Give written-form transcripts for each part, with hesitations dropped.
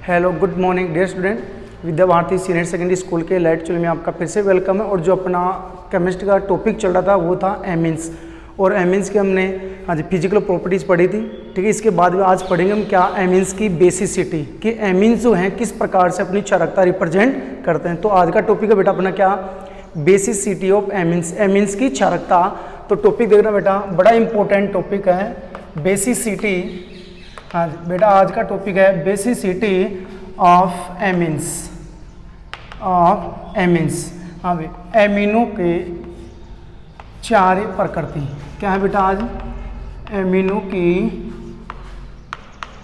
Hello good morning dear student, Vidya Bharati senior secondary school के lecture में आपका फिर से वेलकम है। और जो अपना केमिस्ट्री का टॉपिक चल रहा था वो था एमीन्स, और एमीन्स की हमने आज फिजिकल प्रॉपर्टीज़ पढ़ी थी। ठीक है, इसके बाद में आज पढ़ेंगे हम क्या एमीन्स की बेसिसिटी, कि एमीन्स जो हैं किस प्रकार से अपनी चालकता रिप्रेजेंट करते हैं। तो आज का टॉपिक है बेटा अपना क्या, बेसिसिटी ऑफ एमीन्स, एमीन्स की चालकता। तो टॉपिक देखना बेटा, बड़ा इंपॉर्टेंट टॉपिक है बेसिसिटी। हाँ बेटा, आज का टॉपिक है basicity of amines, of amines. हाँ भाई, एमिनो के चार प्रकृति क्या है बेटा, आज एमिनो की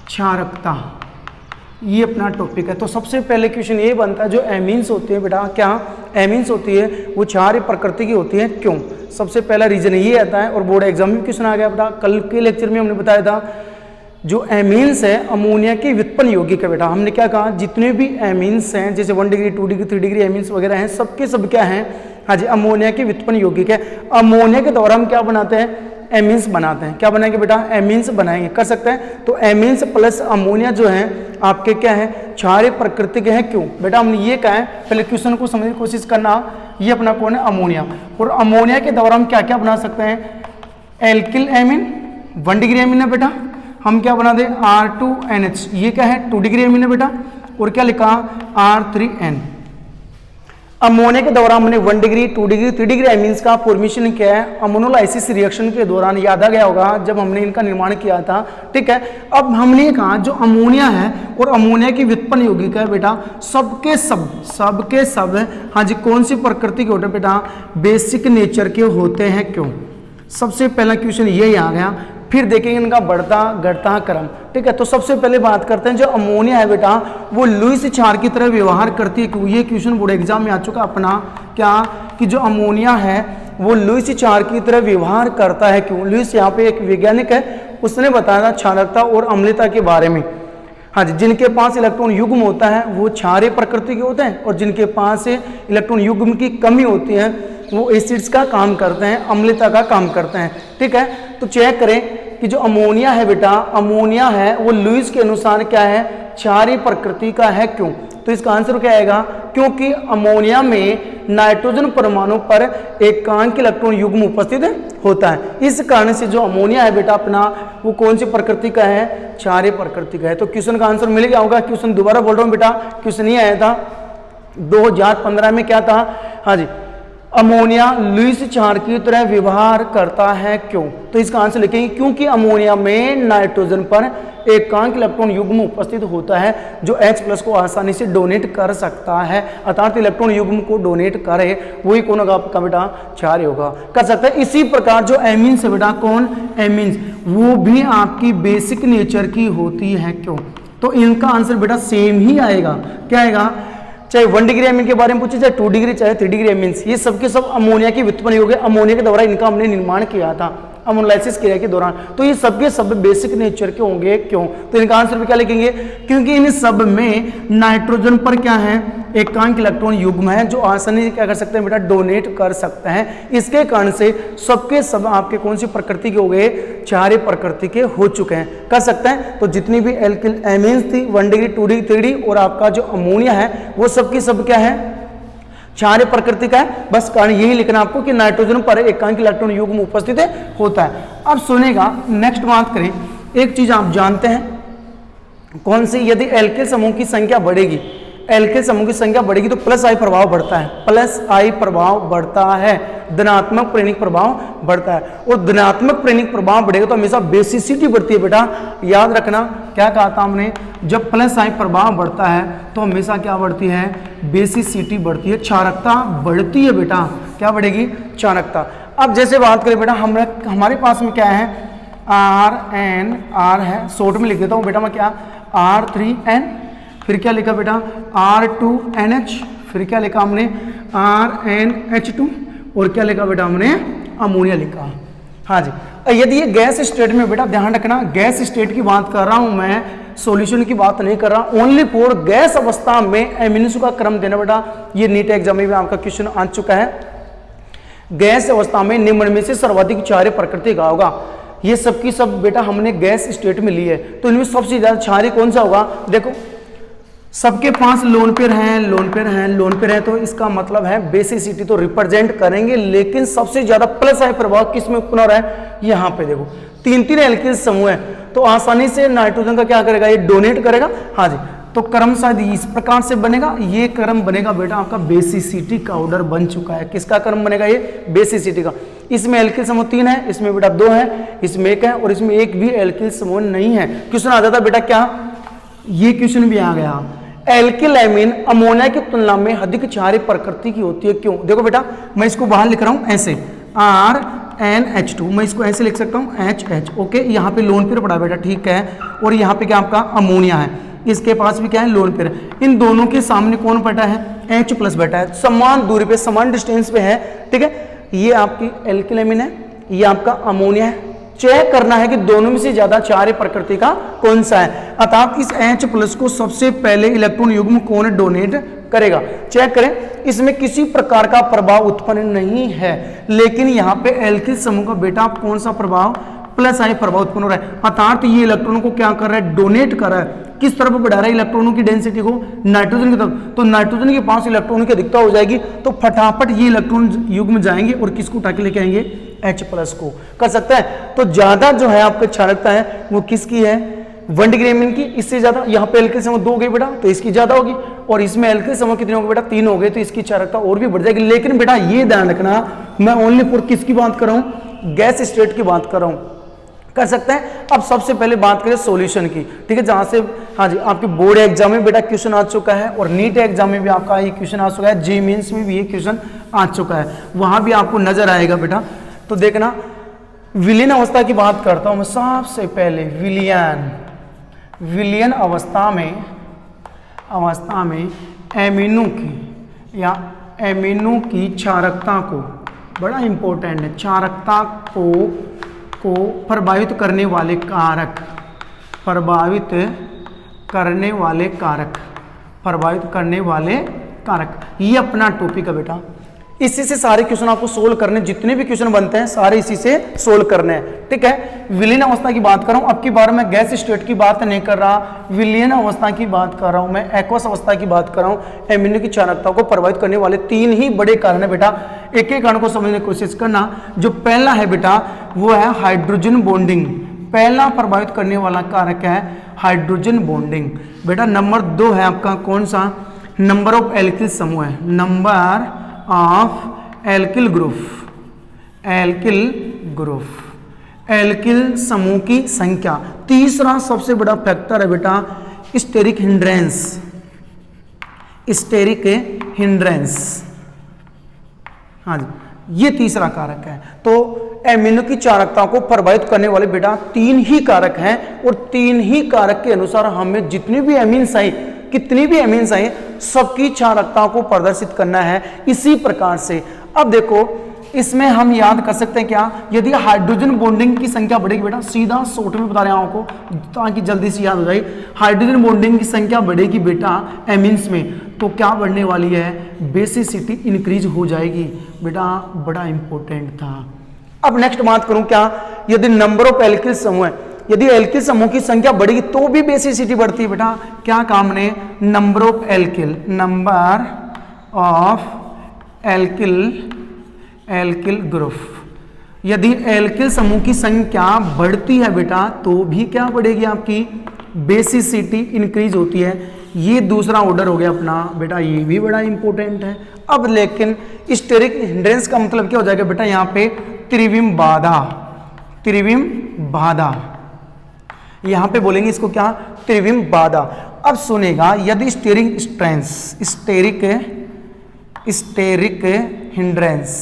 क्षारकता, ये अपना टॉपिक है। तो सबसे पहले क्वेश्चन ये बनता है, जो एमीन्स होते हैं बेटा, क्या एमीन्स होती है वो क्षारीय प्रकृति की होती है, क्यों? सबसे पहला रीजन ये आता है, और बोर्ड एग्जाम में क्वेश्चन आ गया बेटा। कल के लेक्चर में हमने बताया था जो एमीन्स है अमोनिया की व्युत्पन्न यौगिक है बेटा। हमने क्या कहा, जितने भी एमीन्स हैं जैसे 1 डिग्री 2 डिग्री 3 डिग्री एमीन्स वगैरह हैं, सबके सब क्या हैं, हाँ जी, अमोनिया की व्युत्पन्न यौगिक है। अमोनिया के द्वारा हम क्या बनाते हैं, एमीन्स बनाते हैं। क्या बनाएंगे बेटा, एमीन्स बनाएंगे, कर सकते हैं। तो एमीन्स प्लस अमोनिया जो है आपके क्या है, क्षारीय प्रकृति के हैं, क्यों? बेटा हमने ये कहा है, पहले क्वेश्चन को समझने की कोशिश करना। ये अपना कौन है, अमोनिया, और अमोनिया के द्वारा हम क्या क्या बना सकते हैं, एल्किल एमीन 1 डिग्री एमीन है बेटा, हम क्या बना दें R2NH, ये क्या है 2 डिग्री एमीन है बेटा, और क्या लिखा R3N। अमोनिया के दौरान हमने 1 डिग्री 2 डिग्री 3 डिग्री एमीन्स का फॉर्मेशन किया है अमोनोलाइसिस रिएक्शन के दौरान, याद आ गया होगा जब हमने इनका निर्माण किया था। ठीक है, अब हमने कहा जो अमोनिया है और अमोनिया की व्युत्पन्न यौगिक है बेटा, सबके सब हाँ जी कौन सी प्रकृति के होते हैं बेटा, बेसिक नेचर के होते हैं, क्यों? सबसे पहला क्वेश्चन यही आ गया। फिर देखेंगे इनका बढ़ता घटता क्रम। ठीक है, तो सबसे पहले बात करते हैं जो अमोनिया है बेटा, वो लुईस क्षार की तरह व्यवहार करती है, क्यों? ये क्वेश्चन बोर्ड एग्जाम में आ चुका अपना, क्या कि जो अमोनिया है वो लुईस क्षार की तरह व्यवहार करता है, क्यों? लुईस यहाँ पे एक वैज्ञानिक है, उसने बताया था क्षारकता और अम्लता के बारे में। हाँ जी, जिनके पास इलेक्ट्रॉन युग्म होता है वो क्षारीय प्रकृति के होते हैं, और जिनके पास इलेक्ट्रॉन युग्म की कमी होती है वो एसिड्स का काम करते हैं, अम्लता का काम करते हैं। ठीक है, तो चेक करें कि जो अमोनिया है बेटा, अमोनिया है वो लुईस के अनुसार क्या है, क्षारीय प्रकृति का है, क्यों? तो इसका आंसर क्या आएगा, क्योंकि अमोनिया में नाइट्रोजन परमाणु पर एकांक इलेक्ट्रॉन युग्म उपस्थित होता है। इस कारण से जो अमोनिया है बेटा अपना, वो कौन सी प्रकृति का है, क्षारीय प्रकृति का है। तो क्वेश्चन का आंसर मिल गया होगा। क्वेश्चन दोबारा बोल रहा हूँ बेटा, क्वेश्चन ये आया था 2015 में, क्या था, हाँ जी, अमोनिया लुईस क्षार की तरह व्यवहार करता है, क्यों? तो इसका आंसर लिखेंगे क्योंकि अमोनिया में नाइट्रोजन पर एकांक इलेक्ट्रॉन युग्म उपस्थित होता है जो H+ को आसानी से डोनेट कर सकता है, अर्थात इलेक्ट्रॉन युग्म को डोनेट करे, वही कौन होगा आपका बेटा, क्षारीय होगा, कर सकते हैं। इसी प्रकार जो एमीन्स है बेटा, कौन एमीन्स, वो भी आपकी बेसिक नेचर की होती है, क्यों? तो इनका आंसर बेटा सेम ही आएगा, क्या आएगा, चाहे 1 डिग्री एमीन के बारे में पूछे, चाहे 2 डिग्री, चाहे 3 डिग्री एमीन्स, ये सबके सब अमोनिया की व्युत्पन्न यौगिक, अमोनिया के द्वारा इनका हमने निर्माण किया था अमोनोलाइसिस क्रिया के दौरान। तो ये सबके सब बेसिक नेचर के होंगे, क्यों? तो इनका आंसर भी क्या लिखेंगे, क्योंकि इन सब में नाइट्रोजन पर क्या है, एकांक इलेक्ट्रॉन युग्म है जो आसानी से क्या कर सकते हैं बेटा, डोनेट कर सकते हैं। इसके कारण से सबके सब आपके कौन सी प्रकृति के हो गए, क्षारीय प्रकृति के हो चुके हैं, कर सकते हैं। तो जितनी भी एल्किल एमीन्स थी 1 डिग्री 2 डिग्री 3 डिग्री, और आपका जो अमोनिया है वो सबकी सब क्या है, क्षारीय प्रकृति का है। बस कारण यही लिखना आपको कि नाइट्रोजन पर एकांक इलेक्ट्रॉन युग्म उपस्थित होता है। अब सुनेगा, नेक्स्ट बात करें, एक चीज आप जानते हैं कौन सी, यदि एल्किल समूह की संख्या बढ़ेगी, एल्किल समूह की संख्या बढ़ेगी तो प्लस आई प्रभाव बढ़ता है, प्लस आई प्रभाव बढ़ता है, धनात्मक प्रेरक प्रभाव बढ़ता है, और धनात्मक प्रेरक प्रभाव बढ़ेगा तो हमेशा बेसिसिटी बढ़ती है बेटा। याद रखना, क्या कहा था हमने, जब प्लस आई प्रभाव बढ़ता है तो हमेशा क्या बढ़ती है, बेसिसिटी बढ़ती है, क्षारकता बढ़ती है बेटा। क्या बढ़ेगी, क्षारकता। अब जैसे बात करें बेटा, हमारे पास में क्या है, R है, शॉर्ट में लिख देता हूँ बेटा मैं, क्या R3N, फिर क्या लिखा बेटा R2NH, फिर क्या लिखा हमने RnH2, और क्या लिखा बेटा हमने, अमोनिया लिखा। हाँ जी, यदि ये गैस स्टेट में बेटा, ध्यान रखना गैस स्टेट की बात कर रहा हूं मैं, सॉल्यूशन की बात नहीं कर रहा, ओनली फॉर गैस अवस्था में एमिन्स का क्रम देना बेटा। ये नीट एग्जाम में आपका क्वेश्चन आ चुका है, गैस अवस्था में निम्न में से सर्वाधिक क्षारीय प्रकृति का होगा। ये सबकी सब बेटा हमने गैस स्टेट में ली है, तो इनमें सबसे ज्यादा क्षारीय कौन सा होगा, देखो सबके पास लोन पेयर हैं, लोन पेयर हैं, लोन पेयर हैं, तो इसका मतलब है बेसिसिटी तो रिप्रेजेंट करेंगे, लेकिन सबसे ज्यादा प्लस आई प्रभाव किस में उत्पन्न हो रहा है, यहां पे देखो 3 एल्किल समूह है, तो आसानी से नाइट्रोजन का क्या करेगा, ये डोनेट करेगा। हाँ जी, तो क्रम शायद इस प्रकार से बनेगा, ये क्रम बनेगा बेटा आपका बेसिसिटी का ऑर्डर बन चुका है। किसका क्रम बनेगा, ये बेसिसिटी का। इसमें एल्किल समूह 3 है, इसमें बेटा 2 है, इसमें 1 है, और इसमें एक भी एल्किल समूह नहीं है। क्वेश्चन आ जाता बेटा क्या, ये क्वेश्चन भी आ गया, एल्किल एमीन अमोनिया की तुलना में अधिक क्षारीय प्रकृति की होती है, क्यों। देखो बेटा मैं इसको बाहर लिख रहा हूं ऐसे, RnH2, मैं इसको ऐसे लिख सकता हूं HH, ओके। यहाँ पे लोन पेयर पड़ा बेटा, ठीक है, और यहाँ पे क्या आपका अमोनिया है, इसके पास भी क्या है, लोन पेयर। इन दोनों के सामने कौन बैठा है, H+ बैठा है, समान दूरी पे समान डिस्टेंस पे है, ठीक है। ये आपकी एल्किल एमीन है, ये आपका अमोनिया है। चेक करना है कि दोनों में से ज्यादा क्षारीय प्रकृति का कौन सा है, अर्थात इस H+ को सबसे पहले इलेक्ट्रॉन युग्म कौन डोनेट करेगा। चेक करें, इसमें किसी प्रकार का प्रभाव उत्पन्न नहीं है, लेकिन यहाँ पे एल्किल समूह का बेटा कौन सा प्रभाव, प्लस आई प्रभाव उत्पन्न हो रहा है, अर्थात ये इलेक्ट्रॉनों को क्या कर रहा है, डोनेट कर रहा है। किस तरफ बढ़ा रहा है इलेक्ट्रॉनों की डेंसिटी को, नाइट्रोजन की तरफ। तो नाइट्रोजन के पास इलेक्ट्रॉनों की अधिकता हो जाएगी, तो फटाफट ये इलेक्ट्रॉन युग्म जाएंगे और किसको उठा के लेके आएंगे, H+ को। कर सकता है, तो ज्यादा जो है आपका क्षारकता है वो किसकी है, 1 डिग्री एमीन की। इससे ज्यादा, यहाँ पे एल्किल समूह 2 हो गए बेटा, तो इसकी ज्यादा होगी, और इसमें एल्किल समूह कितने हो गए बेटा, 3 हो गए, तो इसकी क्षारकता और भी बढ़ जाएगी। लेकिन बेटा ये ध्यान रखना, मैं ओनली फॉर किसकी बात कर रहा हूँ, गैस स्टेट की बात कर रहा हूँ। कर सकते हैं। अब सबसे पहले बात करें सॉल्यूशन की, ठीक है, जहां से हाँ जी आपके बोर्ड एग्जाम में बेटा क्वेश्चन आ चुका है, और नीट एग्जाम में भी आपका ये क्वेश्चन आ चुका है, जी मीन्स में भी ये क्वेश्चन आ चुका है, वहां भी आपको नजर आएगा बेटा। तो देखना, विलीन अवस्था की बात करता हूं मैं सबसे पहले। विलियन अवस्था में एमिनो की या एमिनो की क्षारकता को, बड़ा इंपॉर्टेंट है, क्षारकता को प्रभावित करने वाले कारक, ये अपना टॉपिक है बेटा। इसी से सारे क्वेश्चन आपको सोल्व करने, जितने भी क्वेश्चन बनते हैं सारे इसी से सोल्व करने हैं, ठीक है। विलीन अवस्था की बात कर रहा हूं, अब की बार मैं गैस स्टेट की बात नहीं कर रहा, विलीन अवस्था की बात कर रहा हूं, मैं एक्वस अवस्था की बात कर रहा हूं। एमिनो की क्षारकता को प्रभावित करने वाले 3 ही बड़े कारण है बेटा, एक एक कारण को समझने की कोशिश करना। जो पहला है बेटा वो है हाइड्रोजन बॉन्डिंग, पहला प्रभावित करने वाला कारक है हाइड्रोजन बॉन्डिंग बेटा। नंबर 2 है आपका कौन सा, नंबर ऑफ एल्किल समूह है, number of alkyl group, alkyl समूह की संख्या। तीसरा सबसे बड़ा फैक्टर है बेटा स्टेरिक हिंड्रेंस, हाँ जी, ये तीसरा कारक है। तो एमिनो की क्षारकता को प्रभावित करने वाले बेटा 3 ही कारक हैं, और 3 ही कारक के अनुसार हमें जितनी भी एमीन्स आई, कितनी भी एमीन्स आई, सबकी क्षारकता को प्रदर्शित करना है इसी प्रकार से। अब देखो इसमें हम याद कर सकते हैं क्या, यदि हाइड्रोजन बॉन्डिंग की संख्या बढ़ेगी बेटा, सीधा शॉर्ट में बता रहे हैं आपको ताकि जल्दी से याद हो जाए, हाइड्रोजन बॉन्डिंग की संख्या बढ़ेगी बेटा एमीन्स में, तो क्या बढ़ने वाली है, बेसिसिटी इंक्रीज हो जाएगी बेटा, बड़ा इंपॉर्टेंट था। अब नेक्स्ट बात करूं क्या, यदि नंबर ऑफ एल्किल समूह है, यदि एल्किल समूह की संख्या बढ़ेगी तो भी बेसिसिटी बढ़ती है बेटा। क्या काम ने, नंबर ऑफ एल्किल ग्रुप, यदि एल्किल समूह की संख्या बढ़ती है बेटा तो भी क्या बढ़ेगी, आपकी बेसिसिटी इंक्रीज होती है। ये दूसरा ऑर्डर हो गया अपना बेटा, ये भी बड़ा इंपॉर्टेंट है। अब लेकिन स्टेरिक हिंड्रेंस का मतलब क्या हो जाएगा बेटा, यहाँ पे त्रिविम बाधा, यहां पे बोलेंगे इसको क्या, त्रिविम बाधा। अब सुनेगा, यदि स्टेरिक हिंड्रेंस,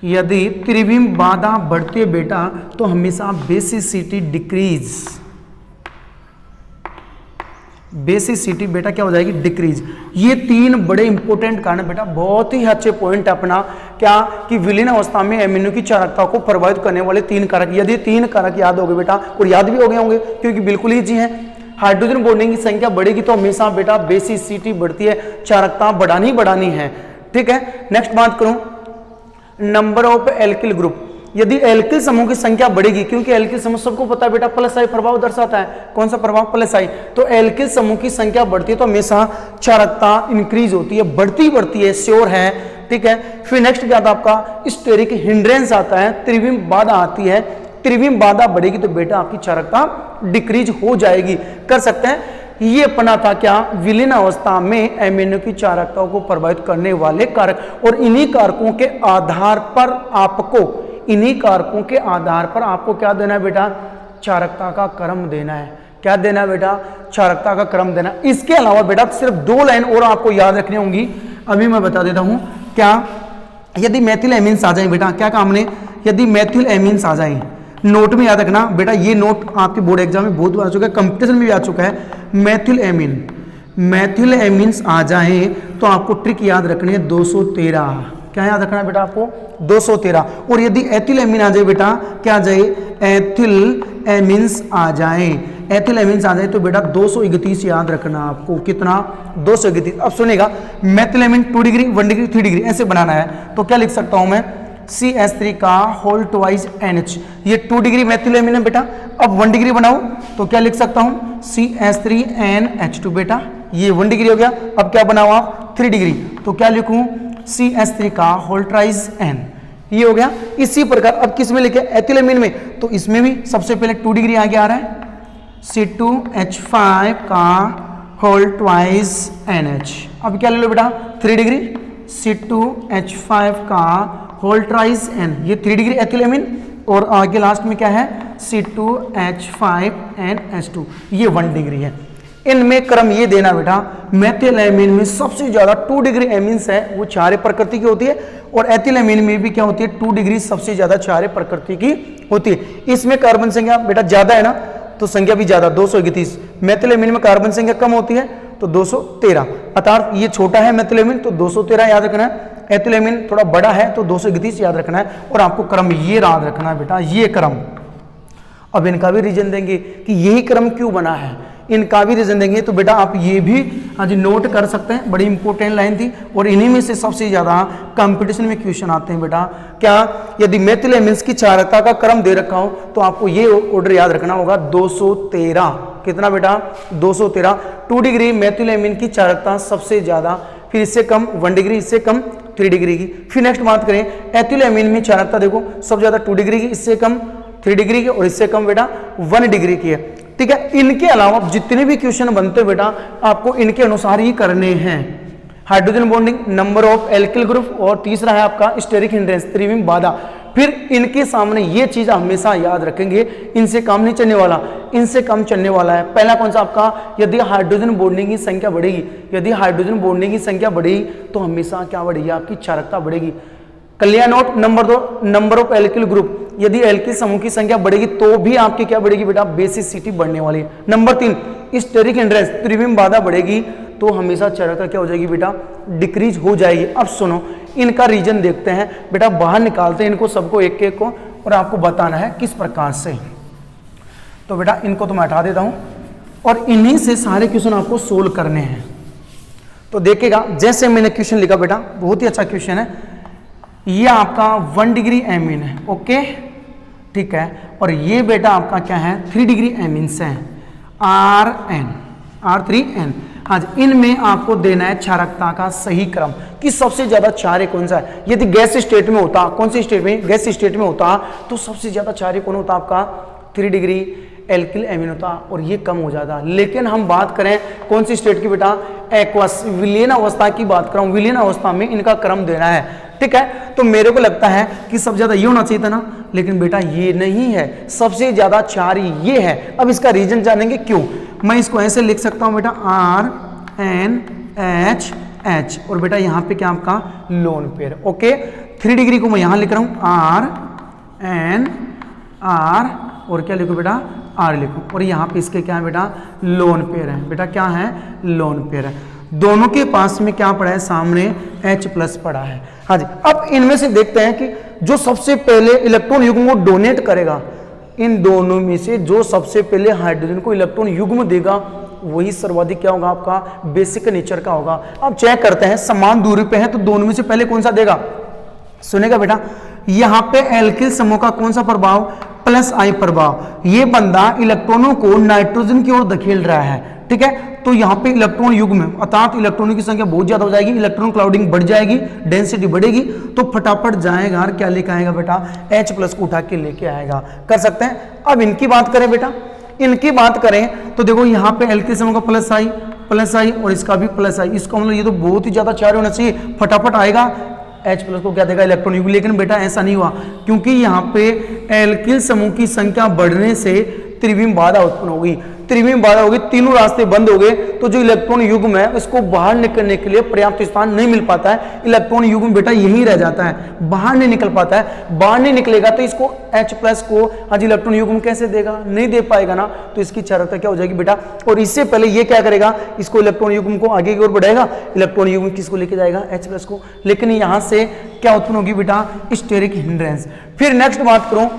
यदि त्रिविम बाधा बढ़ती है बेटा तो हमेशा बेसिसिटी बेटा क्या हो जाएगी, डिक्रीज। ये 3 बड़े इंपॉर्टेंट कारण बेटा, बहुत ही अच्छे पॉइंट अपना क्या कि विलीन अवस्था में एमिनो की क्षारकता को प्रभावित करने वाले 3 कारक, यदि 3 कारक याद हो गए बेटा, और याद भी हो गए होंगे क्योंकि बिल्कुल ही जी है, हाइड्रोजन बॉन्डिंग की संख्या बढ़ेगी तो हमेशा बेटा बेसिसिटी बढ़ती है, क्षारकता बढ़ानी है, ठीक है। नेक्स्ट बात करूं, नंबर ऑफ एल्किल ग्रुप, यदि एल्किल समूह की संख्या बढ़ेगी, क्योंकि एल्किल समूह सबको पता है बेटा प्लस आई प्रभाव दर्शाता है, कौन सा प्रभाव, प्लस आई, तो एल्किल समूह की संख्या बढ़ती है तो हमेशा क्षारकता इंक्रीज होती है, बढ़ती है, श्योर है, ठीक है। फिर नेक्स्ट क्या आता है आपका स्टेरिक हिंड्रेंस आता है, त्रिविम बाधा आती है, त्रिविम बाधा बढ़ेगी तो बेटा आपकी क्षारकता डिक्रीज हो जाएगी, कर सकते हैं। ये अपना था क्या, विलीन अवस्था में एमिनो की क्षारकताओं को प्रभावित करने वाले कारक, और इन्हीं कारकों के आधार पर आपको क्या देना है बेटा, क्षारकता का क्रम देना है। क्या देना है बेटा, क्षारकता का क्रम देना। इसके अलावा बेटा सिर्फ 2 लाइन और आपको याद रखनी होंगी, अभी मैं बता देता हूं। क्या, यदि मैथिल एमीन्स आ जाए बेटा, क्या काम ने, यदि मैथिल एमीन्स आ जाए, नोट में याद रखना बेटा, ये नोट आपके बोर्ड एग्जाम में बहुत बार आ चुका है, कंपटीशन में भी आ चुका है। मैथिल एमीन्स आ जाए तो आपको ट्रिक याद रखनी है 213। क्या याद रखना है बेटा आपको, 213। और यदि एथिल एमीन आ जाए बेटा, क्या आ जाए, एथिल एमीन्स आ जाए, तो बेटा 231 याद रखना आपको, कितना, 231। अब सुनेगा, Maithil amine 2 degree, 1 degree, 3 degree ऐसे बनाना है, तो क्या लिख सकता हूं मैं, CH3 का होल ट्वाइस NH, ये 2 डिग्री मैथिल एमीन है बेटा। अब 1 डिग्री बनाओ तो क्या लिख सकता हूं, CH3NH2 बेटा, ये 1 डिग्री हो गया। अब क्या बनाओ आप, 3 डिग्री, तो क्या लिखूं, CH3 का होल ट्वाइस N, ये हो गया। इसी प्रकार अब किस में लिखे, एथिल एमीन में, तो इसमें भी सबसे पहले 2 डिग्री आगे आ रहा है, C2H5 का होल ट्वाइस NH। अब क्या ले लो बेटा, 3 डिग्री, C2H5 का होल ट्वाइस N, ये 3 डिग्री एथिल एमीन, और आगे लास्ट में क्या है, C2H5NH2, ये 1 डिग्री है। इनमें क्रम ये देना बेटा, मैथिल एमीन में सबसे ज्यादा 2 डिग्री एमीन्स है, वो क्षारीय प्रकृति की होती है, और एथिल एमीन में भी क्या होती है, 2 डिग्री सबसे ज्यादा क्षारीय प्रकृति की होती है। इसमें कार्बन संख्या बेटा ज्यादा है ना, तो संख्या भी ज्यादा, 231। मैथिल एमीन में कार्बन संख्या कम होती है तो 213, अर्थात ये छोटा है मैथिल एमीन तो 213 याद रखना है, एथिल एमीन थोड़ा बड़ा है तो 231 याद रखना है। और आपको क्रम ये याद रखना है बेटा, ये क्रम। अब इनका भी रीजन देंगे कि यही क्रम क्यों बना है, इनका भी रीजन देंगे, तो बेटा आप ये भी आज नोट कर सकते हैं, बड़ी इंपॉर्टेंट लाइन थी, और इन्हीं में से सबसे ज्यादा कंपटीशन में क्वेश्चन आते हैं बेटा। क्या, यदि मैथिल एमीन्स की क्षारकता का क्रम दे रखा हो तो आपको ये ऑर्डर याद रखना होगा, 213। कितना बेटा, 213। 2 डिग्री मैथिल एमीन की क्षारकता सबसे ज्यादा, फिर इससे कम 1 डिग्री, इससे कम 3 डिग्री की। फिर नेक्स्ट बात करें, एथिल एमीन में क्षारकता देखो सबसे ज्यादा 2 डिग्री की, इससे कम 3 डिग्री की, और इससे कम बेटा 1 डिग्री की है, ठीक है। इनके अलावा जितने भी क्वेश्चन बनते हैं बेटा आपको इनके अनुसार ही करने हैं। Hydrogen bonding, number of alkyl group, और तीसरा है आपका स्टेरिक हिंड्रेंस, त्रिविम बाधा। फिर इनके सामने ये चीज हमेशा याद रखेंगे, इनसे काम नहीं चलने वाला, इनसे कम चलने वाला है। पहला कौन सा आपका, यदि हाइड्रोजन बॉन्डिंग की संख्या बढ़ेगी, यदि हाइड्रोजन बॉन्डिंग की संख्या बढ़ेगी तो हमेशा क्या बढ़ेगी, आपकी क्षारकता बढ़ेगी। कल्याण note, number 2, number of alkyl group, यदि एल्किल समूह की संख्या बढ़ेगी तो भी आपकी क्या बढ़ेगी बेटा, बेसिसिटी बढ़ने वाली है। नंबर 3, स्टेरिक हिंड्रेंस, त्रिविम बाधा बढ़ेगी तो हमेशा क्षारकता क्या हो जाएगी बेटा, डिक्रीज हो जाएगी। अब सुनो, इनका रीजन देखते हैं बेटा, बाहर निकालते हैं इनको सबको एक एक को, और आपको बताना है किस प्रकार से। तो बेटा इनको तो मैं हटा देता हूं, और इन्हीं से सारे क्वेश्चन आपको सोल्व करने हैं। तो देखिएगा, जैसे मैंने क्वेश्चन लिखा बेटा, बहुत ही अच्छा क्वेश्चन है, ये आपका 1 डिग्री एमीन है, ओके, ठीक है, और ये बेटा आपका क्या है, 3 डिग्री एमीन्स है, R3N। आज इनमें आपको देना है क्षारकता का सही क्रम कि सबसे ज्यादा क्षारीय कौन सा है। यदि गैस स्टेट में होता, कौन सी स्टेट में, गैस स्टेट में होता, तो सबसे ज्यादा क्षारीय कौन होता आपका, 3 डिग्री एल्किल एमीन होता, और ये कम हो जाता। लेकिन हम बात करें कौन सी स्टेट की बेटा, एक्वस, विलीन अवस्था की बात कर रहा हूं, विलीन अवस्था में इनका क्रम देना है, ठीक है। तो मेरे को लगता है कि सबसे ज्यादा ये होना चाहिए था ना, लेकिन बेटा ये नहीं है, सबसे ज्यादा क्षारीय ये है। अब इसका रीजन जानेंगे क्यों। मैं इसको ऐसे लिख सकता हूं बेटा, RNH, और बेटा यहां पे क्या आपका लोन पेयर, ओके। 3 डिग्री को मैं यहां लिख रहा हूं, RNR, और क्या लिखो बेटा, R लिखो, और यहां पे इसके क्या है बेटा, लोन पेयर है, बेटा क्या है, लोन पेयर है। दोनों के पास में क्या पड़ा है, सामने H+ पड़ा है। हाँ जी, अब इनमें से देखते हैं कि जो सबसे पहले इलेक्ट्रॉन युग्म को डोनेट करेगा, इन दोनों में से जो सबसे पहले हाइड्रोजन को इलेक्ट्रॉन युग्म देगा वही सर्वाधिक क्या होगा, आपका बेसिक नेचर का होगा। अब चेक करते हैं, समान दूरी पे है तो दोनों में से पहले कौन सा देगा, सुनेगा बेटा, यहाँ पे एल्किल समूह का कौन सा प्रभाव, प्लस आई प्रभाव। ये बंदा इलेक्ट्रॉनों को नाइट्रोजन की ओर धकेल रहा है, ठीक है। तो यहाँ पे इलेक्ट्रॉन युग्म में अर्थात इलेक्ट्रॉनों की संख्या बहुत ज्यादा हो जाएगी, इलेक्ट्रॉन क्लाउडिंग बढ़ जाएगी, डेंसिटी बढ़ेगी, तो फटाफट जाएगा और क्या लेके आएगा बेटा, H+ को उठा के लेके आएगा। कर सकते हैं। अब इनकी बात करें बेटा, इनकी बात करें तो देखो यहाँ पे एल्किल समूह का प्लस आई और इसका भी प्लस आई, इसका मतलब ये तो बहुत ही ज्यादा चार्ज होना चाहिए, फटाफट आएगा, H+ को क्या देगा, इलेक्ट्रॉन युग्म। लेकिन बेटा ऐसा नहीं हुआ, क्योंकि यहाँ पे एल्किल समूह की संख्या बढ़ने से त्रिविम बाधा उत्पन्न होगी, त्रिविम बाधा होगी, तीनों रास्ते बंद हो गए, तो जो इलेक्ट्रॉन युग्म है उसको बाहर निकलने के लिए पर्याप्त स्थान नहीं मिल पाता है, इलेक्ट्रॉन युग्म बेटा यहीं रह जाता है, बाहर नहीं निकल पाता है। बाहर नहीं निकलेगा तो इसको H+ को आज इलेक्ट्रॉन युग्म कैसे देगा, नहीं दे पाएगा ना, तो इसकी चालकता क्या हो जाएगी बेटा। और इससे पहले ये क्या करेगा, इसको इलेक्ट्रॉन युग्म को आगे की ओर बढ़ाएगा, इलेक्ट्रॉन युग्म किसको लेके जाएगा, H+ को। लेकिन यहां से क्या उत्पन्न होगी बेटा, स्टेरिक हिंड्रेंस। फिर नेक्स्ट बात करो,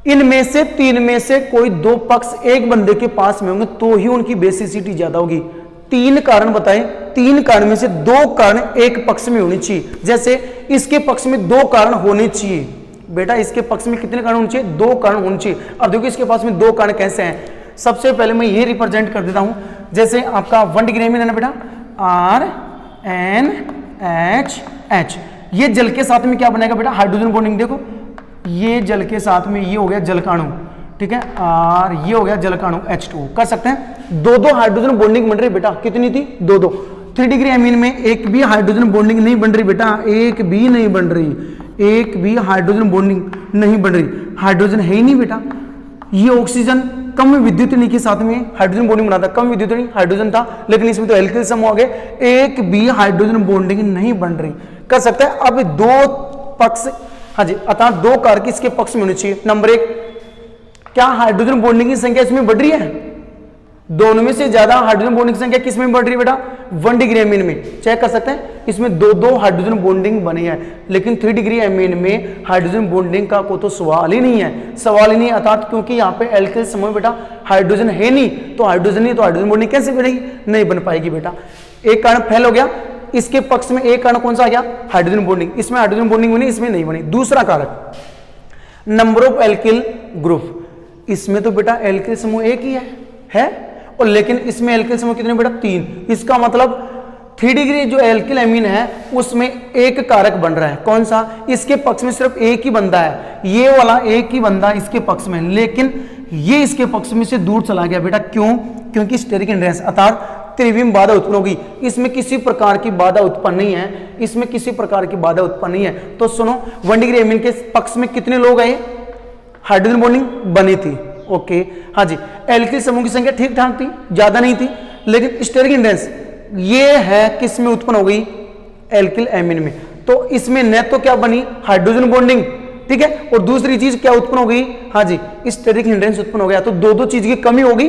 इनमें से तीन में से कोई दो पक्ष एक बंदे के पास में होंगे तो ही उनकी बेसिसिटी ज्यादा होगी। तीन कारण बताएं, तीन कारण में से दो कारण एक पक्ष में होने चाहिए। जैसे इसके पक्ष में दो कारण होने चाहिए बेटा, इसके पक्ष में कितने कारण होने चाहिए, दो कारण होने चाहिए। अब देखो इसके पास में दो कारण कैसे हैं, सबसे पहले मैं ये रिप्रेजेंट कर देता हूं, जैसे आपका 1 डिग्री एमीन है ना बेटा, RNH, ये जल के साथ में क्या बनेगा बेटा, हाइड्रोजन बॉन्डिंग। देखो ये जल के साथ में ये हो गया जलकाणु, ठीक है, और ये हो गया जलकाणु H2। कर सकते हैं, दो दो हाइड्रोजन बॉन्डिंग बन रही बेटा, कितनी थी, दो दो। 3 डिग्री एमीन में एक भी हाइड्रोजन बॉन्डिंग नहीं बन रही बेटा, एक भी नहीं बन रही, एक भी हाइड्रोजन बॉन्डिंग नहीं बन रही, हाइड्रोजन है ही नहीं बेटा। ये ऑक्सीजन कम विद्युतनी के साथ में हाइड्रोजन बॉन्डिंग बनाता, कम विद्युतनी हाइड्रोजन था, लेकिन इसमें तो एल्किल समूह आ गए, एक भी हाइड्रोजन बॉन्डिंग नहीं बन रही। कर सकते हैं। अब दो पक्ष, हाँ जी, अतः दो कारक इसके पक्ष में होने चाहिए। नंबर 1, क्या हाइड्रोजन बॉन्डिंग की संख्या इसमें बढ़ रही है, दोनों में से ज्यादा हाइड्रोजन बॉन्डिंग की संख्या किस में बढ़ रही है बेटा, 1 डिग्री एमीन में। चेक कर सकते हैं, इसमें दो दो हाइड्रोजन बॉन्डिंग बनी है, लेकिन 3 डिग्री एमीन में हाइड्रोजन बॉन्डिंग का कोई तो सवाल ही नहीं है, सवाल ही नहीं, अर्थात क्योंकि यहाँ पे एल्किल समूह बेटा हाइड्रोजन है नहीं, तो हाइड्रोजन नहीं, तो हाइड्रोजन बॉन्डिंग कैसे बनेगी, नहीं बन पाएगी बेटा। एक कारण फेल हो गया, इसके पक्ष में एक कारण कौन सा आ गया, हाइड्रोजन बॉन्डिंग, इसमें हाइड्रोजन बॉन्डिंग बनी, इसमें नहीं बनी। दूसरा कारक नंबर ऑफ एल्किल ग्रुप, इसमें तो बेटा एल्किल समूह एक ही है और लेकिन इसमें एल्किल समूह कितने बेटा, 3। इसका मतलब 3 डिग्री जो एल्किल एमीन है उसमें एक कारक बन रहा है, कौन सा, इसके पक्ष में सिर्फ एक ही बंदा है, ये वाला एक ही बंदा इसके पक्ष में, लेकिन ये इसके पक्ष में से दूर चला गया बेटा। क्यों, क्योंकि स्टेरिक हिंड्रेंस अर्थात त्रिविम बाधा उत्पन्न होगी, इसमें किसी प्रकार की बाधा उत्पन्न नहीं है, इसमें किसी प्रकार की बाधा उत्पन्न नहीं है। तो सुनो, 1 डिग्री एमीन के पक्ष में कितने लोग आए, हाइड्रोजन बॉन्डिंग बनी थी, ओके, हाँ जी। एल्किल समूह की संख्या ठीक ठाक थी, ज्यादा नहीं थी, लेकिन स्टेरिक हिंड्रेंस ये है किस में उत्पन्न हो गई, एल्किल एमीन में। तो इसमें न तो क्या बनी, हाइड्रोजन बॉन्डिंग, ठीक है, और दूसरी चीज क्या उत्पन्न हो गई, हाँ जी, स्टेरिक हिंड्रेंस उत्पन्न हो गया। तो दो दो चीज की कमी होगी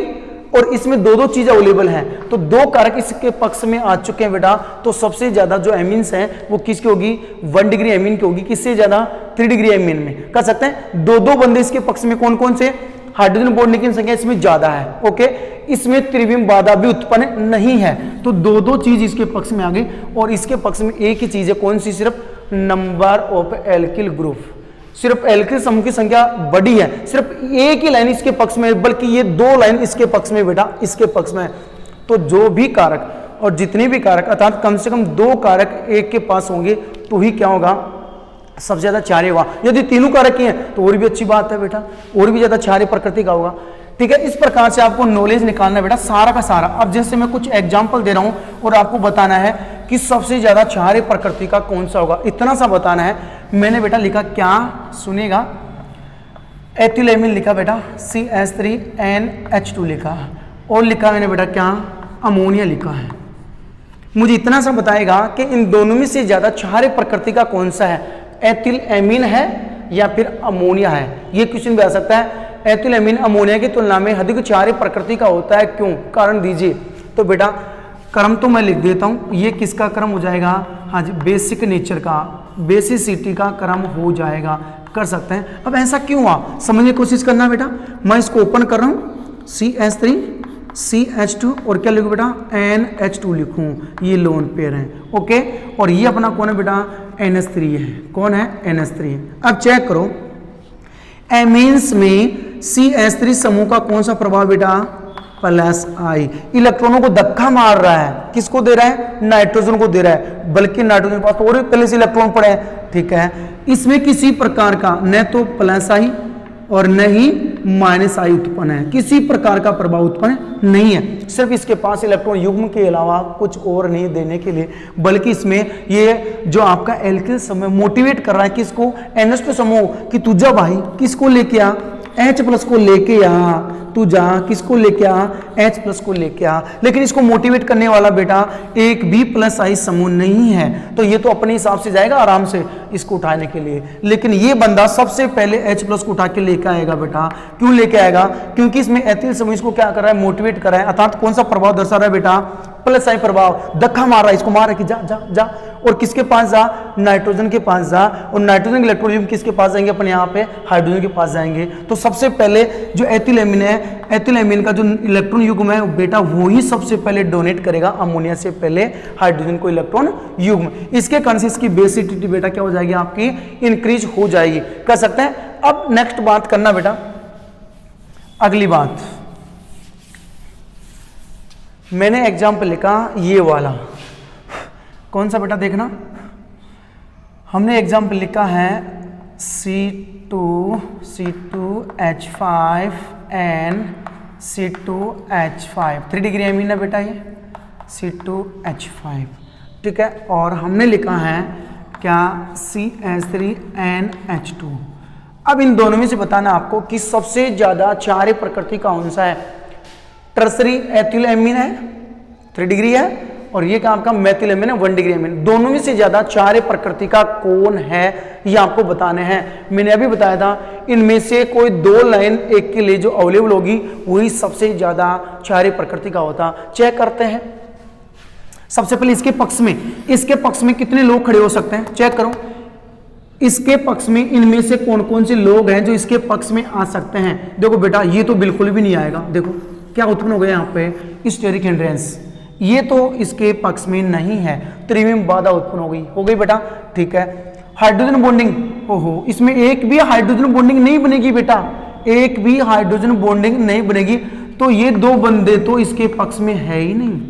और इसमें दो दो चीज अवेलेबल हैं, तो दो कारक इसके पक्ष में आ चुके हैं बेटा। तो सबसे ज्यादा जो एमीन्स हैं वो किसकी होगी, 1 डिग्री एमीन की होगी, किससे ज्यादा, 3 डिग्री एमीन में। कर सकते हैं, दो दो बंदे इसके पक्ष में कौन कौन से, हाइड्रोजन बॉन्डिंग की संख्या इसमें ज्यादा है, ओके, इसमें त्रिविम बाधा भी उत्पन्न नहीं है, तो दो दो चीज इसके पक्ष में आ गई। और इसके पक्ष में एक ही चीज है, कौन सी, सिर्फ नंबर ऑफ एल्किल ग्रुप, सिर्फ एल्किल समूह की संख्या बड़ी है, सिर्फ एक ही लाइन इसके पक्ष में, बल्कि ये दो लाइन इसके पक्ष में बेटा, इसके पक्ष में। तो जो भी कारक और जितने भी कारक अर्थात कम से कम दो कारक एक के पास होंगे तो ही क्या होगा, सबसे ज्यादा क्षारीय होगा। यदि तीनों कारक ही हैं तो और भी अच्छी बात है बेटा, और भी ज्यादा क्षारीय प्रकृति का होगा, ठीक है। इस प्रकार से आपको नॉलेज निकालना है बेटा सारा का सारा। अब जैसे मैं कुछ एग्जाम्पल दे रहा हूं और आपको बताना है कि सबसे ज्यादा क्षारीय प्रकृति का कौन सा होगा, इतना सा बताना है। मैंने बेटा लिखा क्या, सुनेगा, एथिलेमिन लिखा बेटा, CH3NH2 लिखा, और लिखा मैंने बेटा क्या, अमोनिया लिखा है। मुझे इतना सा बताएगा कि इन दोनों में से ज्यादा क्षारीय प्रकृति का कौन सा है, एथिलेमिन है या फिर अमोनिया है। ये क्वेश्चन भी आ सकता है, एथिलेमिन अमोनिया की तुलना में अधिक क्षारीय प्रकृति का होता है, क्यों, कारण दीजिए। तो बेटा क्रम तो मैं लिख देता हूं, ये किसका क्रम हो जाएगा, हाँ जी, बेसिक नेचर का, बेसिसिटी का क्रम हो जाएगा। कर सकते हैं। अब ऐसा क्यों हुआ, समझने की कोशिश करना बेटा। मैं इसको ओपन कर रहा हूं, CH3 CH2 और क्या लिखूं बेटा, NH2 लिखूं, ये लोन पेयर है, ओके। और ये अपना कौन है बेटा, NH3 है। कौन है? NH3 है। अब चेक करो, एमीन्स में CH3 समूह का कौन सा प्रभाव बेटा? प्लस आई। इलेक्ट्रॉनों को धक्का मार रहा है, किसको दे रहा है? नाइट्रोजन को दे रहा है, बल्कि नाइट्रोजन के पास तो और पहले से इलेक्ट्रॉन पड़े हैं, ठीक है। इसमें किसी प्रकार का न तो प्लस आई और न ही माइनस आई उत्पन्न है, किसी प्रकार का प्रभाव उत्पन्न नहीं है। सिर्फ इसके पास इलेक्ट्रॉन युग्म के अलावा कुछ और नहीं देने के लिए, बल्कि इसमें ये जो आपका एल्किल समूह मोटिवेट कर रहा है किसको? NH2 समूह कि तू जा भाई, किसको लेके आ? H+ को लेके आ, तू जा, किसको लेके आ? H+ को लेके आ। लेकिन इसको मोटिवेट करने वाला बेटा एक भी प्लस आई समूह नहीं है, तो ये तो अपने हिसाब से जाएगा आराम से इसको उठाने के लिए। लेकिन ये बंदा सबसे पहले H+ को उठा के लेके आएगा बेटा। क्यों लेके आएगा? क्योंकि इसमें एथिल समूह इसको क्या कर रहा है? मोटिवेट कर रहा है, अर्थात कौन सा प्रभाव दर्शा रहा है बेटा? प्लस आई प्रभाव। धक्का मार रहा है, इसको मार रहा है कि जा जा जा, और किसके पास जा? नाइट्रोजन के पास जा, और नाइट्रोजन के इलेक्ट्रॉन किसके पास जाएंगे? अपने यहाँ पे हाइड्रोजन के पास जाएंगे। तो सबसे पहले जो एथिल एमीन है, एथिल एमीन का जो इलेक्ट्रॉन युग्म है बेटा वो ही सबसे पहले डोनेट करेगा अमोनिया से पहले हाइड्रोजन को इलेक्ट्रॉन युग्म। इसके कारण से इसकी बेसिसिटी बेटा क्या हो जाएगी? आपकी इंक्रीज हो जाएगी, कर सकते हैं। अब नेक्स्ट बात करना बेटा, अगली बात मैंने एग्जाम्पल लिखा ये वाला, कौन सा बेटा? देखना, हमने एग्जाम्पल लिखा है C2H5N C2H5, 3 डिग्री एमीन है बेटा ये C2H5, ठीक है। और हमने लिखा है क्या? CH3NH2। अब इन दोनों में से बताना आपको कि सबसे ज्यादा क्षारीय प्रकृति का कौन सा है? टर्सरी एथिल एमीन है 3 डिग्री है, और ये क्या आपका मेथिल एमीन है 1 डिग्री एमीन। दोनों में से ज्यादा क्षारीय प्रकृति का कौन है ये आपको बताने हैं। मैंने अभी बताया था इनमें से कोई 2 लाइन एक के लिए जो अवेलेबल होगी वही सबसे ज्यादा क्षारीय प्रकृति का होता। चेक करते हैं। सबसे पहले इसके पक्ष में कितने लोग खड़े हो सकते हैं? चेक करो, इसके पक्ष में इनमें से कौन कौन से लोग हैं जो इसके पक्ष में आ सकते हैं? देखो बेटा ये तो बिल्कुल भी नहीं आएगा। देखो क्या उत्पन्न हो गया यहाँ पे? स्टेरिक हिंड्रेंस, ये तो इसके पक्ष में नहीं है। त्रिविम बाधा उत्पन्न हो गई बेटा, ठीक है। हाइड्रोजन बॉन्डिंग, ओहो, इसमें एक भी हाइड्रोजन बॉन्डिंग नहीं बनेगी बेटा, एक भी हाइड्रोजन बॉन्डिंग नहीं बनेगी। तो ये 2 बंदे तो इसके पक्ष में है ही नहीं,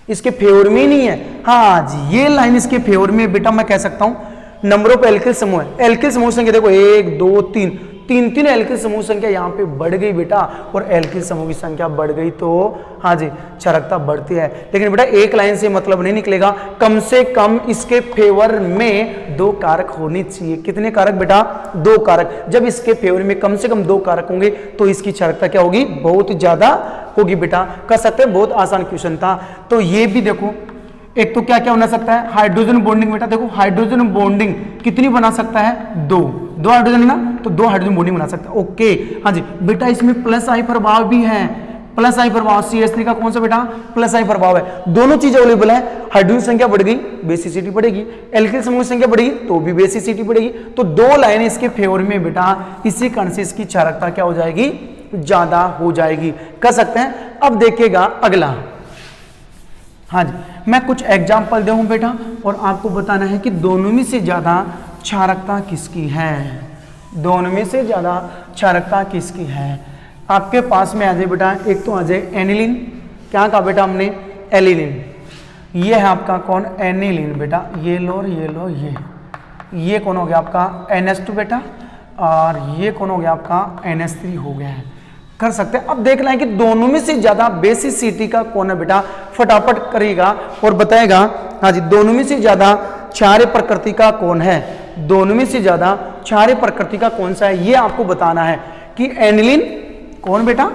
इसके फेवर में ही नहीं है। हाँ जी, ये लाइन इसके फेवर में बेटा मैं कह सकता हूं। नंबर ऑफ एल्किल समूह है, एल्किल समूह संख्या देखो 1 2 3 एल्किल समूह संख्या यहाँ पे बढ़ गई बेटा, और एल्किल समूह की संख्या बढ़ गई तो हाँ जी क्षारकता बढ़ती है। लेकिन बेटा एक लाइन से मतलब नहीं निकलेगा, कम से कम इसके फेवर में 2 कारक होने चाहिए। कितने कारक बेटा? 2 कारक। जब इसके फेवर में कम से कम 2 कारक होंगे तो इसकी क्षारकता क्या होगी? बहुत ज्यादा होगी बेटा। कर सकते हैं, बहुत आसान क्वेश्चन था। तो ये भी देखो, एक तो क्या क्या बना सकता है? हाइड्रोजन बॉन्डिंग बेटा, देखो हाइड्रोजन बॉन्डिंग कितनी बना सकता है? 2 हाइड्रोजन है ना, तो 2 हाइड्रोजन बॉन्डिंग बना सकता है। ओके हाँ जी बेटा, इसमें प्लस आई प्रभाव भी है। प्लस आई प्रभाव CH3 का कौन सा बेटा? प्लस आई प्रभाव है। दोनों चीजें अवेलेबल है। हाइड्रोजन संख्या बढ़ गई, बेसिसिटी बढ़ेगी। एल्किल समूह संख्या बढ़ेगी तो भी बेसिसिटी बढ़ेगी। तो 2 लाइनें इसके फेवर में बेटा, इसी कारण से इसकी क्षारकता क्या हो जाएगी? ज्यादा हो जाएगी। कर सकते हैं। अब देखिएगा अगला, हाँ जी मैं कुछ एग्जाम्पल दूं बेटा, और आपको बताना है कि दोनों में से ज्यादा क्षारकता किसकी है। दोनों में से ज्यादा क्षारकता किसकी है? आपके पास में आ जाए बेटा, एक तो आ जाए एनिलीन, क्या कहा बेटा हमने? एलिलीन। ये है आपका कौन? एनिलीन बेटा, ये लो और ये लो, ये कौन हो गया आपका? NH2 बेटा, और ये कौन हो गया आपका? NH3 हो गया है। कर सकते हैं। अब देखना है कि दोनों में से ज्यादा बेसिसिटी का कौन है बेटा, फटाफट करेगा और बताएगा। हाँ जी, दोनों में से ज्यादा क्षारीय प्रकृति का कौन है? दोनों में से ज्यादा क्षारीय प्रकृति का कौन सा है ये आपको बताना है कि एनिलीन कौन बेटा,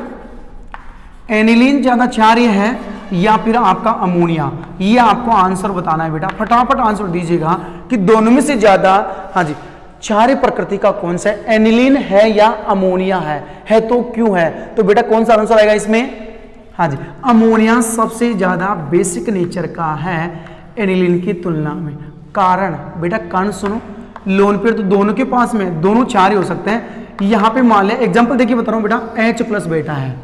एनिलीन ज्यादा क्षारीय है या फिर आपका अमोनिया, ये आपको आंसर बताना है बेटा। फटाफट आंसर दीजिएगा कि दोनों में से ज्यादा हाँ जी क्षारीय प्रकृति का कौन सा है, एनिलीन है या अमोनिया है तो क्यों है? तो बेटा कौन सा आंसर आएगा इसमें? हाँ जी, अमोनिया सबसे ज्यादा बेसिक नेचर का है एनिलीन की तुलना में। कारण बेटा कारण सुनो, लोन पेयर तो दोनों के पास में दोनों क्षारीय हो सकते हैं। यहां पे मान ले एग्जांपल देखिए बता रहा हूं बेटा, H+ बेटा है,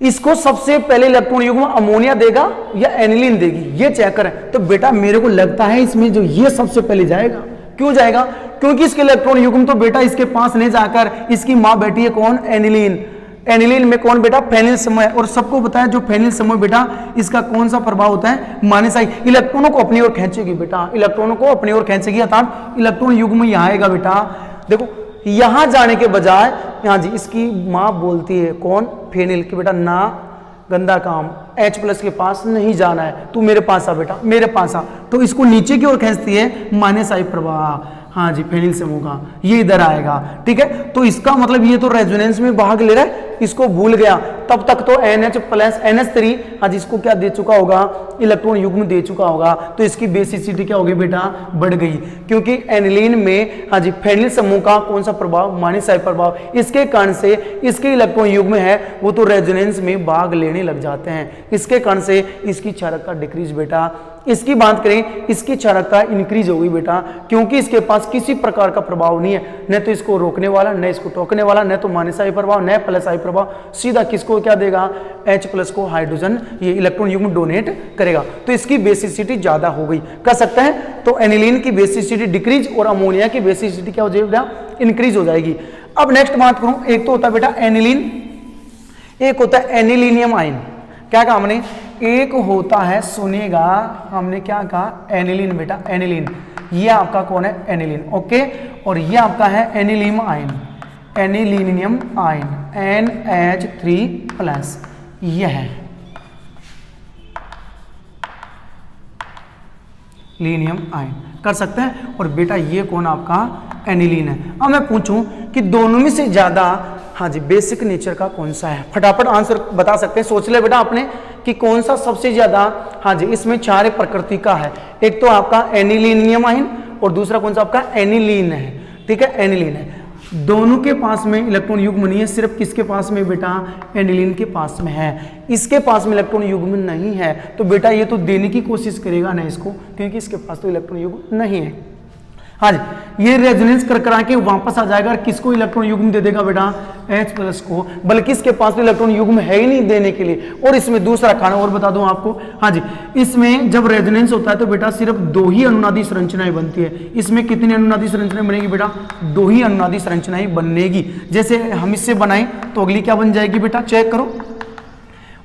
इसको सबसे पहले इलेक्ट्रॉन युग्म अमोनिया देगा या एनिलीन देगी, ये चेक करें। तो बेटा मेरे को लगता है इसमें जो ये सबसे पहले जाएगा। क्यों जाएगा? क्योंकि इसके इलेक्ट्रॉन युग्म तो बेटा इसके पास नहीं जाकर इसकी मां बैठी है कौन? एनिलीन। एनिलीन में कौन बेटा? फेनिल समूह है। और सबको पता है जो फेनिल समूह बेटा इसका कौन सा प्रभाव होता है? माइनस आई। इलेक्ट्रॉनों को अपनी ओर खींचेगी बेटा, इलेक्ट्रॉनों को अपनी ओर खींचेगी, अर्थात इलेक्ट्रॉन युग्म यहां आएगा बेटा। देखो यहां जाने के बजाय यहां जी इसकी मां बोलती है कौन? फेनिल की बेटा ना गंदा काम, H+ के पास नहीं जाना है, तू मेरे पास आ बेटा, मेरे पास आ। तो इसको नीचे की ओर खींचती है माइनस आई प्रवाह। हाँ जी, फेनिल समूह का ये इधर आएगा। ठीक है, तो इसका मतलब ये तो रेजोनेंस में भाग ले रहा है, इसको भूल गया। तब तक तो NH+ NH3 हाँ जी इसको क्या दे चुका होगा? इलेक्ट्रॉन युग्म दे चुका होगा। तो इसकी बेसिसिटी क्या होगी बेटा? बढ़ गई, क्योंकि एनिलीन में हाँ जी फेनिल समूह का कौन सा प्रभाव? माइनस आई प्रभाव। इसके कारण से इसके इलेक्ट्रॉन युग्म है वो तो रेजोनेंस में भाग लेने लग जाते हैं। इसके कारण से इसकी क्षारकता डिक्रीज बेटा। इसकी बात करें, इसकी क्षारकता इंक्रीज होगी बेटा, क्योंकि इसके पास किसी प्रकार का प्रभाव नहीं है, न तो इसको रोकने वाला, न इसको टोकने वाला, न तो माइनस आई प्रभाव, न प्लस आई प्रभाव। सीधा किसको क्या देगा? H+ को हाइड्रोजन ये इलेक्ट्रॉन युग्म डोनेट करेगा। तो इसकी बेसिसिटी ज्यादा हो गई, कर सकते हैं। तो एनिलीन की बेसिसिटी डिक्रीज और अमोनिया की बेसिसिटी क्या हो जाएगी? इंक्रीज हो जाएगी। अब नेक्स्ट बात करूं, एक तो होता है बेटा एनिलीन, एक होता है एनिलीनियम आयन। क्या कहा हमने? एक होता है, सुनेगा हमने क्या कहा? एनिलीन बेटा, एनिलीन। ये आपका कौन है? एनिलीन। ओके, और ये आपका है anilinium ion, anilinium ion NH3+, यह है लीनियम आयन, कर सकते हैं। और बेटा ये कौन आपका? एनिलीन है। अब मैं पूछूं कि दोनों में से ज्यादा हाँ जी बेसिक नेचर का कौन सा है? फटाफट आंसर बता सकते हैं, सोच ले बेटा आपने कि कौन सा सबसे ज्यादा हाँ जी इसमें क्षारीय प्रकृति का है। एक तो आपका एनिलीनियम आयन और दूसरा कौन सा आपका? एनिलीन है। ठीक है, एनिलीन है। दोनों के पास में इलेक्ट्रॉन युग्म नहीं है, सिर्फ किसके पास में बेटा? एनिलीन के पास में है। इसके पास में इलेक्ट्रॉन युग्म नहीं है, तो बेटा ये तो देने की कोशिश करेगा ना इसको, क्योंकि इसके पास तो इलेक्ट्रॉन युग्म नहीं है। हाँ जी, ये रेजोनेंस कर करा के वापस आ जाएगा और किसको इलेक्ट्रॉन युग्म दे देगा बेटा? H+ को, बल्कि इसके पास तो इलेक्ट्रॉन युग्म है ही नहीं देने के लिए। और इसमें दूसरा खाना और बता दूं आपको, हाँ जी इसमें जब रेजोनेंस होता है तो बेटा सिर्फ 2 ही अनुनादी संरचनाएं बनती है। इसमें कितनी अनुनादी संरचनाएं बनेगी बेटा? 2 ही अनुनादी संरचनाएं बनेगी। जैसे हम इससे बनाएं तो अगली क्या बन जाएगी बेटा? चेक करो,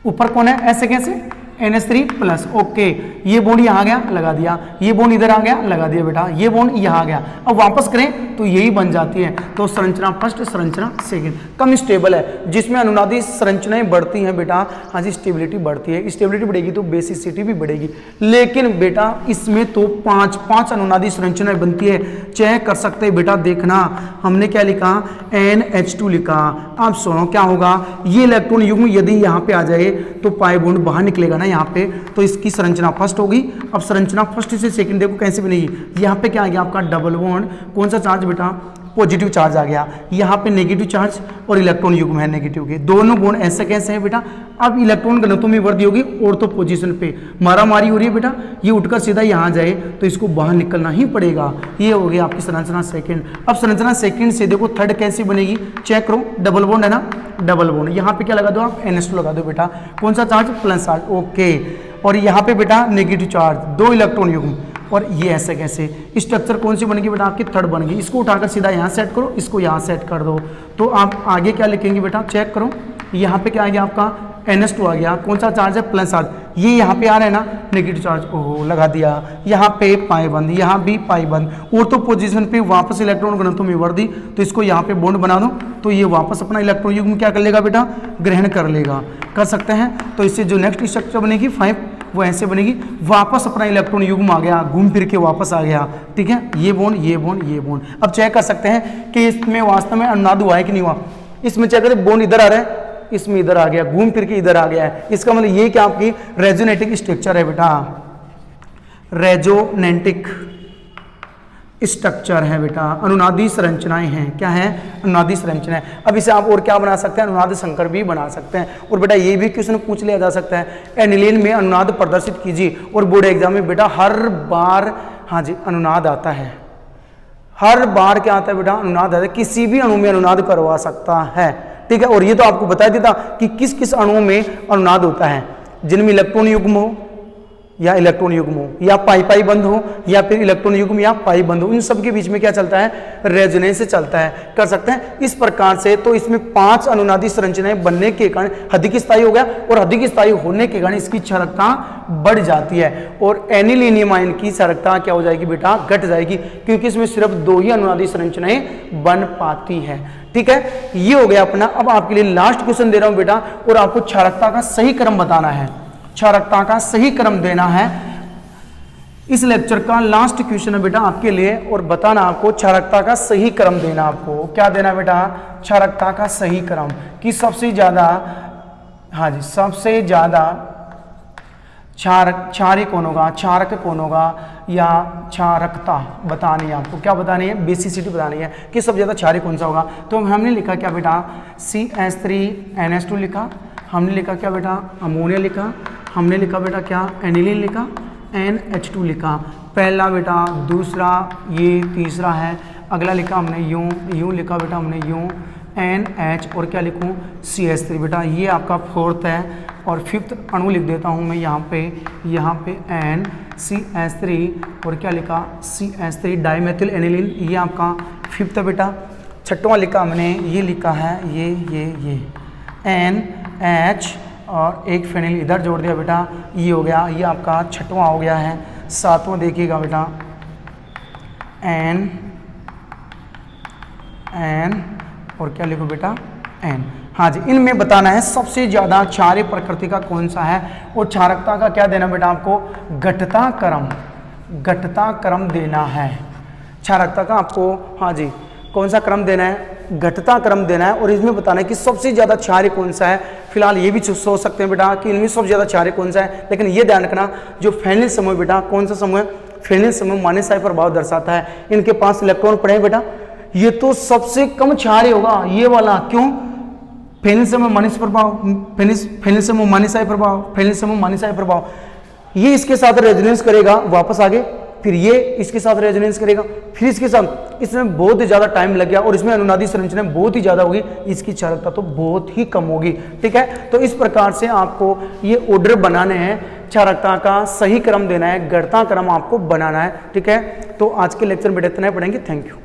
ऊपर कौन है? ऐसे कैसे? NH3+। ओके, ये बॉन्ड यहाँ आ गया, लगा दिया, ये बॉन्ड इधर आ गया, लगा दिया बेटा, ये बॉन्ड यहाँ आ गया। अब वापस करें तो यही बन जाती है। तो संरचना फर्स्ट, संरचना सेकंड, कम स्टेबल है। जिसमें अनुनादी संरचनाएं बढ़ती हैं बेटा हाँ जी स्टेबिलिटी बढ़ती है। स्टेबिलिटी बढ़ेगी तो बेसिसिटी भी बढ़ेगी। लेकिन बेटा इसमें तो 5 अनुनादी संरचनाएं बनती है। चेक कर सकते हैं बेटा, देखना हमने क्या लिखा? NH2 लिखा। अब सुनो क्या होगा? ये इलेक्ट्रॉन युग्म यदि यहाँ पे आ जाए तो पाई बॉन्ड बाहर निकलेगा ना यहाँ पे, तो इसकी संरचना फर्स्ट होगी। अब संरचना फर्स्ट से सेकंड देखो कैसे बनेगी। यहाँ पे क्या आ गया आपका? डबल बॉन्ड, कौन सा चार्ज बेटा? पॉजिटिव चार्ज आ गया। यहाँ पे नेगेटिव चार्ज और इलेक्ट्रॉन युग्म है नेगेटिव के, दोनों बॉन्ड ऐसे कैसे हैं बेटा? अब इलेक्ट्रॉन घनत्व में वृद्धि होगी ऑर्थो पोजीशन पे, मारामारी हो रही है बेटा, ये उठकर सीधा यहाँ जाए तो इसको बाहर निकलना ही पड़ेगा। ये हो गया आपकी संरचना सेकंड। अब संरचना सेकंड से देखो थर्ड कैसी बनेगी? चेक करो, डबल बॉन्ड है ना, डबल बॉन्ड। यहाँ पे क्या लगा दो आप? NH2 लगा दो बेटा। कौन सा चार्ज? Plus charge. ओके, और यहाँ पे बेटा नेगेटिव चार्ज, 2 इलेक्ट्रॉन युग्म। और ये ऐसे कैसे? स्ट्रक्चर कौन सी बनेगी बेटा? आपकी थर्ड बन गई। इसको उठाकर सीधा यहाँ सेट करो, इसको यहाँ सेट कर दो, तो आप आगे क्या लिखेंगे बेटा? चेक करो, यहाँ पे क्या आ गया आपका? NH2 आ गया। कौन सा चार्ज है? Plus charge. ये यहाँ पे आ रहा है ना नेगेटिव चार्ज, ओहो लगा दिया। यहाँ पे पाई बंद, यहाँ भी पाई बंद। ऑर्थो पोजीशन पे वापस इलेक्ट्रॉन घनत्व में वृद्धि, तो इसको यहाँ पे बॉन्ड बना दो, तो ये वापस अपना इलेक्ट्रॉन युग्म क्या कर लेगा बेटा? ग्रहण कर लेगा। कर सकते हैं। तो इससे जो नेक्स्ट स्ट्रक्चर बनेगी 5 वो ऐसे बनेगी, वापस अपना इलेक्ट्रॉन युग्म आ गया, घूम फिर के वापस आ गया। ठीक है, ये बॉन्ड, ये बॉन्ड, ये बॉन्ड। अब चेक कर सकते हैं कि इसमें वास्तव में अनुनाद हुआ है कि नहीं हुआ। इसमें चेक करें, बॉन्ड इधर आ रहा है, इसमें इधर आ गया, घूम फिर के इधर आ गया है। इसका मतलब ये क्या आपकी रेजोनेटिक स्ट्रक्चर है बेटा, रेजोनेटिक स्ट्रक्चर है बेटा, अनुनादी संरचनाएं हैं। क्या है? अनुनादी संरचनाएं। अब इसे आप और क्या बना सकते हैं? अनुनाद संकर भी बना सकते हैं। और बेटा ये भी क्वेश्चन पूछ लिया जा सकता है, एनिलीन में अनुनाद प्रदर्शित कीजिए। और बोर्ड एग्जाम में बेटा हर बार हाँ जी अनुनाद आता है, हर बार क्या आता है बेटा? अनुनाद आता है। किसी भी अणु में अनुनाद करवा सकता है। ठीक है। और ये तो आपको बता देता कि किस किस अणुओं में अनुनाद होता है, जिनमें इलेक्ट्रॉन युग्म हो या इलेक्ट्रॉन युग्म हो या पाई पाई बंद हो या फिर इलेक्ट्रॉन युग्म या पाई बंद हो, इन सब के बीच में क्या चलता है, रेजोनेंस चलता है, कर सकते हैं इस प्रकार से। तो इसमें 5 अनुनादी संरचनाएं बनने के कारण अधिक स्थायी हो गया, और अधिक स्थायी होने के कारण इसकी क्षारकता बढ़ जाती है, और एनिलीनियम आयन की क्षारकता क्या हो जाएगी बेटा, घट जाएगी, क्योंकि इसमें सिर्फ 2 ही अनुनादी संरचनाएं बन पाती है। ठीक है, ये हो गया अपना। अब आपके लिए लास्ट क्वेश्चन दे रहा हूं बेटा, और आपको क्षारकता का सही क्रम बताना है, क्षारकता का सही क्रम देना है। इस लेक्चर का लास्ट क्वेश्चन है बेटा आपके लिए, और बताना आपको क्षारकता का सही क्रम देना। आपको क्या देना बेटा, क्षारकता का सही क्रम, कि सबसे ज्यादा, हाँ जी, सबसे ज्यादा क्षारक कौन होगा, क्षारक कौन होगा, या क्षारकता बतानी है आपको। क्या बतानी है, बेसिसिटी बतानी है कि सबसे ज्यादा क्षारक कौन सा होगा। तो हमने लिखा क्या बेटा, CH3NH2 लिखा, हमने लिखा क्या बेटा, अमोनिया लिखा, हमने लिखा बेटा क्या, एनिलीन लिखा, NH2 लिखा, पहला बेटा, दूसरा, ये तीसरा है, अगला लिखा हमने यूं लिखा बेटा हमने यूं, NH, और क्या लिखूं, CH3 बेटा, ये आपका 4th है। और 5th अणु लिख देता हूं मैं यहाँ पे NCH3, और क्या लिखा, CH3 डाइमेथिल एनिलीन, ये आपका 5th है बेटा। 6वां लिखा हमने, ये लिखा है ये NH, और एक फेनिल इधर जोड़ दिया बेटा, ये हो गया, ये आपका 6वां हो गया है। 7वां देखिएगा बेटा, N, और क्या लिखो बेटा, N। हाँ जी, इनमें बताना है सबसे ज्यादा क्षारीय प्रकृति का कौन सा है, और क्षारकता का क्या देना बेटा आपको, घटता क्रम देना है। क्षारकता का आपको, हाँ जी, कौन सा क्रम देना है, घटता क्रम देना है। और इसमें बताना है कि सबसे ज्यादा क्षारीय कौन सा है। फिलहाल ये भी सोच सकते हैं बेटा कि इनमें सबसे ज्यादा क्षारीय कौन सा है, लेकिन ये ध्यान रखना जो फेनिल समूह बेटा, कौन सा समूह है, फेनिल समूह माइनस I प्रभाव दर्शाता है। इनके पास इलेक्ट्रॉन पड़े हैं बेटा, ये तो सबसे कम क्षारीय होगा ये वाला, क्यों, फेनिल समूह माइनस प्रभाव, फेनिल समूह माइनस I प्रभाव, फेनिल समूह माइनस I प्रभाव, ये इसके साथ रेजोनेंस करेगा वापस आगे, फिर ये इसके साथ रेजोनेंस करेगा, फिर इसके साथ, इसमें बहुत ही ज्यादा टाइम लग गया, और इसमें अनुनादी संरचना बहुत ही ज्यादा होगी, इसकी क्षारकता तो बहुत ही कम होगी। ठीक है, तो इस प्रकार से आपको ये ऑर्डर बनाने हैं, क्षारकता का सही क्रम देना है, घटता क्रम आपको बनाना है। ठीक है, तो आज के लेक्चर में इतना ही पढ़ेंगे। Thank you.